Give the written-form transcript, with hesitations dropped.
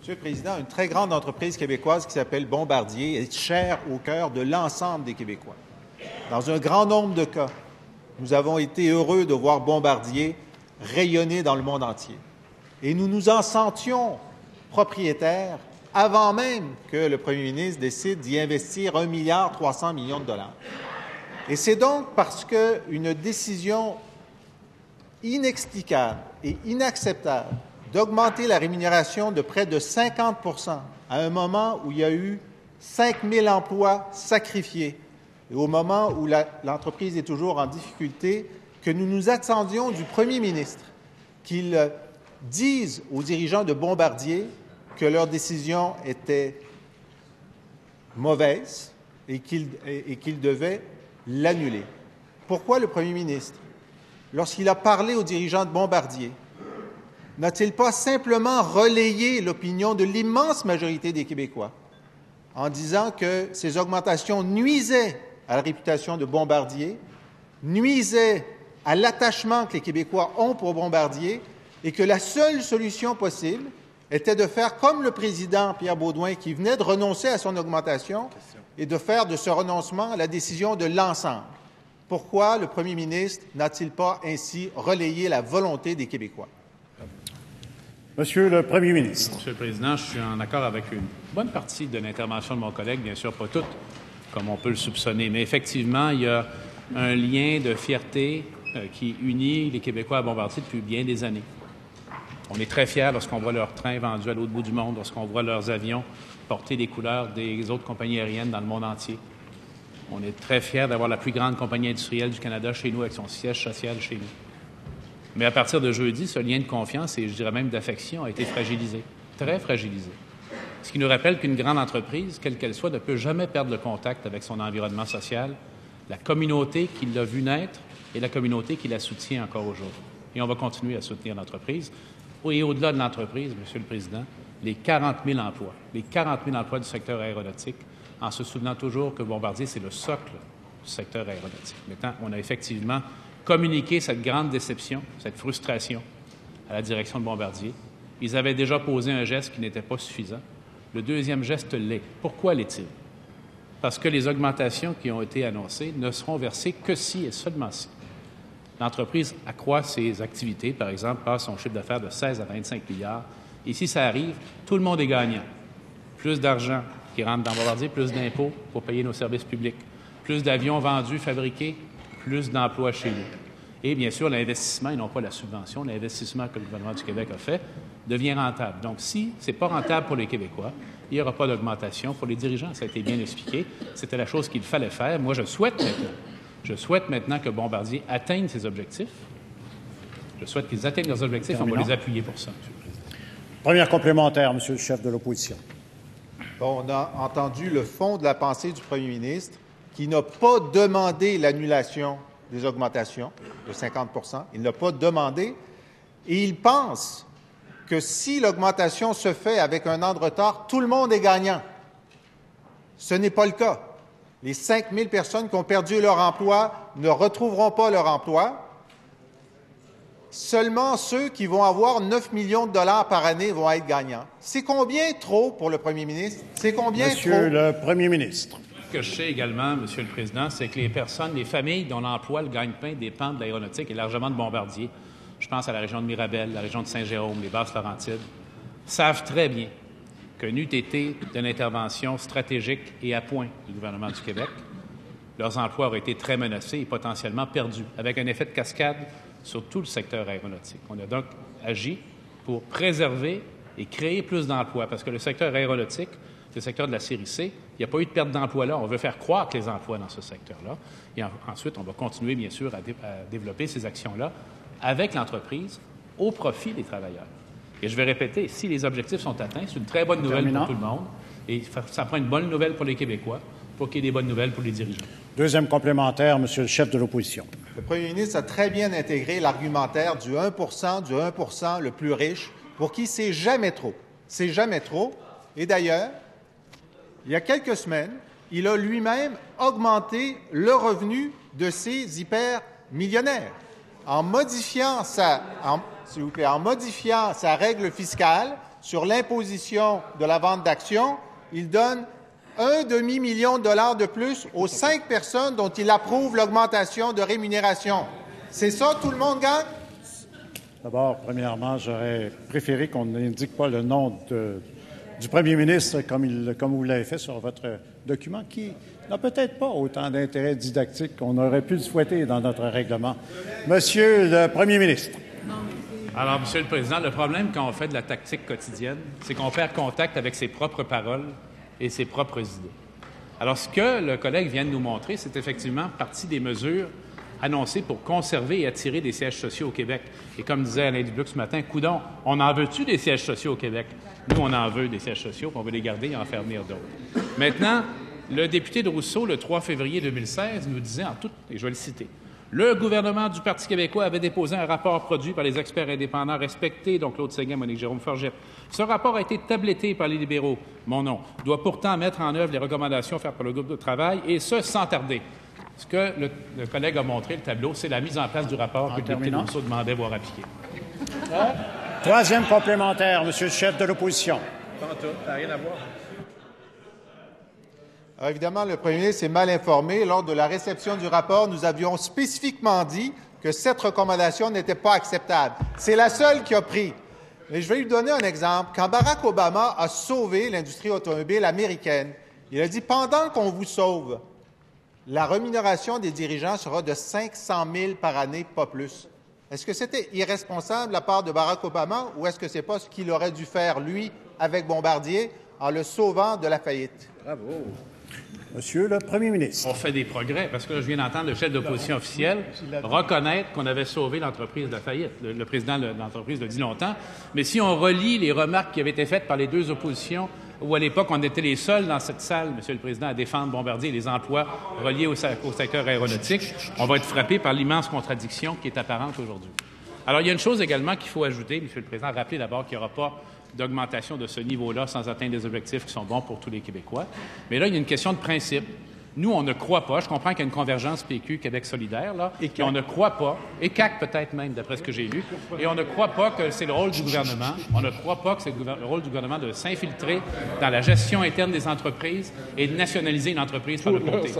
Monsieur le Président, une très grande entreprise québécoise qui s'appelle Bombardier est chère au cœur de l'ensemble des Québécois. Dans un grand nombre de cas, nous avons été heureux de voir Bombardier rayonner dans le monde entier. Et nous nous en sentions propriétaires avant même que le premier ministre décide d'y investir 1,3 milliard de dollars. Et c'est donc parce qu'une décision inexplicable et inacceptable d'augmenter la rémunération de près de 50 % à un moment où il y a eu 5 000 emplois sacrifiés et au moment où l'entreprise est toujours en difficulté, que nous nous attendions du premier ministre qu'il dise aux dirigeants de Bombardier que leur décision était mauvaise et qu'ils devaient l'annuler. Pourquoi le premier ministre, lorsqu'il a parlé aux dirigeants de Bombardier, n'a-t-il pas simplement relayé l'opinion de l'immense majorité des Québécois en disant que ces augmentations nuisaient à la réputation de Bombardier, nuisaient à l'attachement que les Québécois ont pour Bombardier et que la seule solution possible était de faire comme le président Pierre Beaudoin qui venait de renoncer à son augmentation et de faire de ce renoncement la décision de l'ensemble? Pourquoi le premier ministre n'a-t-il pas ainsi relayé la volonté des Québécois? Monsieur le Premier ministre. Monsieur le Président, je suis en accord avec une bonne partie de l'intervention de mon collègue, bien sûr pas toute, comme on peut le soupçonner, mais effectivement, il y a un lien de fierté qui unit les Québécois à Bombardier depuis bien des années. On est très fiers lorsqu'on voit leurs trains vendus à l'autre bout du monde, lorsqu'on voit leurs avions porter les couleurs des autres compagnies aériennes dans le monde entier. On est très fiers d'avoir la plus grande compagnie industrielle du Canada chez nous, avec son siège social chez nous. Mais à partir de jeudi, ce lien de confiance et je dirais même d'affection a été fragilisé, très fragilisé. Ce qui nous rappelle qu'une grande entreprise, quelle qu'elle soit, ne peut jamais perdre le contact avec son environnement social, la communauté qui l'a vu naître et la communauté qui la soutient encore aujourd'hui. Et on va continuer à soutenir l'entreprise. Et au-delà de l'entreprise, Monsieur le Président, les 40 000 emplois, les 40 000 emplois du secteur aéronautique, en se souvenant toujours que Bombardier, c'est le socle du secteur aéronautique. Maintenant, on a effectivement communiqué cette grande déception, cette frustration à la direction de Bombardier. Ils avaient déjà posé un geste qui n'était pas suffisant. Le deuxième geste l'est. Pourquoi l'est-il? Parce que les augmentations qui ont été annoncées ne seront versées que si et seulement si l'entreprise accroît ses activités, par exemple, passe son chiffre d'affaires de 16 à 25 milliards. Et si ça arrive, tout le monde est gagnant. Plus d'argent qui rentre dans Bombardier, plus d'impôts pour payer nos services publics, plus d'avions vendus, fabriqués, plus d'emplois chez nous. Et bien sûr, l'investissement, et non pas la subvention, l'investissement que le gouvernement du Québec a fait, devient rentable. Donc, si ce n'est pas rentable pour les Québécois, il n'y aura pas d'augmentation pour les dirigeants. Ça a été bien expliqué. C'était la chose qu'il fallait faire. Moi, je souhaite maintenant que Bombardier atteigne ses objectifs. Je souhaite qu'ils atteignent leurs objectifs. On va les appuyer pour ça, Monsieur le Président. Première complémentaire, Monsieur le chef de l'opposition. Bon, on a entendu le fond de la pensée du premier ministre qui n'a pas demandé l'annulation des augmentations de 50 %. Il n'a pas demandé et il pense que si l'augmentation se fait avec un an de retard, tout le monde est gagnant. Ce n'est pas le cas. Les 5 000 personnes qui ont perdu leur emploi ne retrouveront pas leur emploi. Seulement ceux qui vont avoir 9 millions de dollars par année vont être gagnants. C'est combien trop pour le premier ministre? C'est combien Monsieur trop? le Premier ministre. Ce que je sais également, Monsieur le Président, c'est que les personnes, les familles dont l'emploi, le gagne-pain dépend de l'aéronautique et largement de Bombardier, je pense à la région de Mirabel, la région de Saint-Jérôme, les Basses-Laurentides, savent très bien que n'eût été d'une intervention stratégique et à point du gouvernement du Québec, leurs emplois auraient été très menacés et potentiellement perdus, avec un effet de cascade sur tout le secteur aéronautique. On a donc agi pour préserver et créer plus d'emplois, parce que le secteur aéronautique, c'est le secteur de la série C, il n'y a pas eu de perte d'emploi là. On veut faire croître les emplois dans ce secteur-là. Et ensuite, on va continuer, bien sûr, à développer ces actions-là avec l'entreprise au profit des travailleurs. Et je vais répéter, si les objectifs sont atteints, c'est une très bonne nouvelle pour tout le monde. Et ça prend une bonne nouvelle pour les Québécois pour qu'il y ait des bonnes nouvelles pour les dirigeants. Deuxième complémentaire, Monsieur le chef de l'opposition. Le premier ministre a très bien intégré l'argumentaire du 1 % le plus riche, pour qui c'est jamais trop. C'est jamais trop. Et d'ailleurs, il y a quelques semaines, il a lui-même augmenté le revenu de ces hyper-millionnaires en modifiant sa règle fiscale sur l'imposition de la vente d'actions, il donne un demi-million de dollars de plus aux 5 personnes dont il approuve l'augmentation de rémunération. C'est ça, tout le monde gagne? D'abord, premièrement, j'aurais préféré qu'on n'indique pas le nom du premier ministre comme vous l'avez fait sur votre document, qui n'a peut-être pas autant d'intérêt didactique qu'on aurait pu le souhaiter dans notre règlement. Monsieur le premier ministre. Alors, Monsieur le Président, le problème quand on fait de la tactique quotidienne, c'est qu'on perd contact avec ses propres paroles et ses propres idées. Alors, ce que le collègue vient de nous montrer, c'est effectivement partie des mesures annoncées pour conserver et attirer des sièges sociaux au Québec. Et comme disait Alain Dubuc ce matin, coudonc, on en veut-tu des sièges sociaux au Québec? Nous, on en veut des sièges sociaux, puis on veut les garder et en faire venir d'autres. Maintenant, le député de Rousseau, le 3 février 2016, nous disait en tout, et je vais le citer, « Le gouvernement du Parti québécois avait déposé un rapport produit par les experts indépendants respectés, dont Claude Séguin, Monique Jérôme Forget. Ce rapport a été tabletté par les libéraux, mon nom, doit pourtant mettre en œuvre les recommandations faites par le groupe de travail, et ce, sans tarder. » Ce que le collègue a montré, le tableau, c'est la mise en place du rapport que le député de Rousseau demandait voir appliquer. Troisième complémentaire, Monsieur le chef de l'opposition. Ça n'a rien à voir. Alors, évidemment, le premier ministre est mal informé. Lors de la réception du rapport, nous avions spécifiquement dit que cette recommandation n'était pas acceptable. C'est la seule qui a pris. Mais je vais lui donner un exemple. Quand Barack Obama a sauvé l'industrie automobile américaine, il a dit « Pendant qu'on vous sauve, la rémunération des dirigeants sera de 500 000 par année, pas plus. » Est-ce que c'était irresponsable de la part de Barack Obama ou est-ce que c'est pas ce qu'il aurait dû faire, lui, avec Bombardier, en le sauvant de la faillite? Bravo. Monsieur le premier ministre. On fait des progrès, parce que là, je viens d'entendre le chef d'opposition officiel reconnaître qu'on avait sauvé l'entreprise de la faillite. Le président de l'entreprise le dit longtemps. Mais si on relit les remarques qui avaient été faites par les deux oppositions, où à l'époque, on était les seuls dans cette salle, Monsieur le Président, à défendre Bombardier et les emplois reliés au secteur aéronautique, on va être frappé par l'immense contradiction qui est apparente aujourd'hui. Alors, il y a une chose également qu'il faut ajouter, Monsieur le Président, rappeler d'abord qu'il n'y aura pas d'augmentation de ce niveau-là sans atteindre des objectifs qui sont bons pour tous les Québécois. Mais là, il y a une question de principe. Nous, on ne croit pas, je comprends qu'il y a une convergence PQ-Québec solidaire, là, et on ne croit pas, et CAQ peut-être même, d'après ce que j'ai lu, et on ne croit pas que c'est le rôle du gouvernement, on ne croit pas que c'est le rôle du gouvernement de s'infiltrer dans la gestion interne des entreprises et de nationaliser une entreprise par le côté.